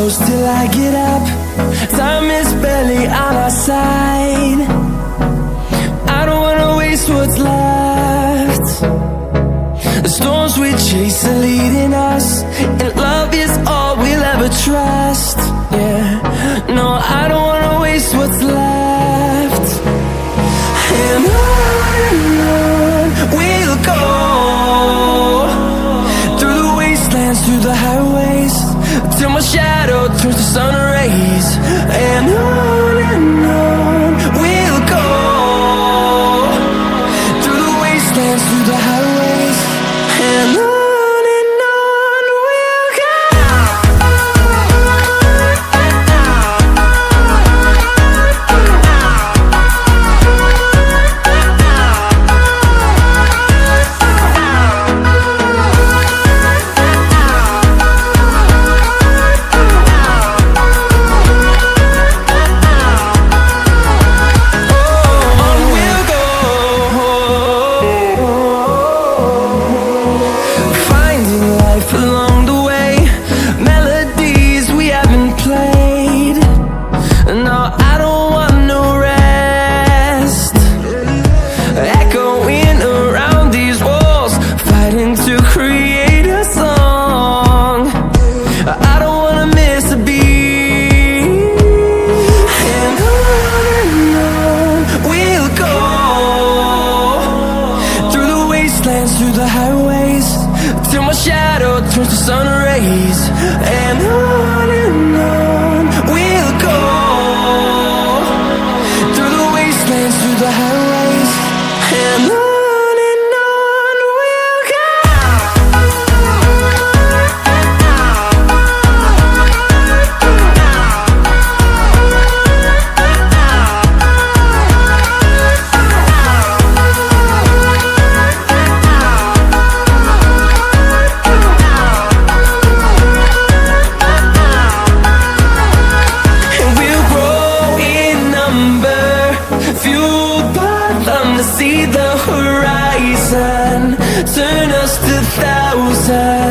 close till I get up. Time is barely on our side. I don't wanna waste what's left. The storms we chase are leading us, and love is all we'll ever trust. Yeah, no, I don't wanna waste what's left. And on we'll go, through the wastelands, through the highways, till my shadow turns to sun rays. And on we'll go, through the wastelands, through the highways, and on we'll go. Along the way, melodies we haven't played. No, I don't want no rest. Echoing around these walls, fighting to create a song. I don't wanna miss a beat. And on we'll go, through the wastelands, through the highways, till my shadow turns to sun rays. And on we'll go, through the wastelands, through the highways, and on we'll go. Fueled by them to see the horizon, turn us to thousands.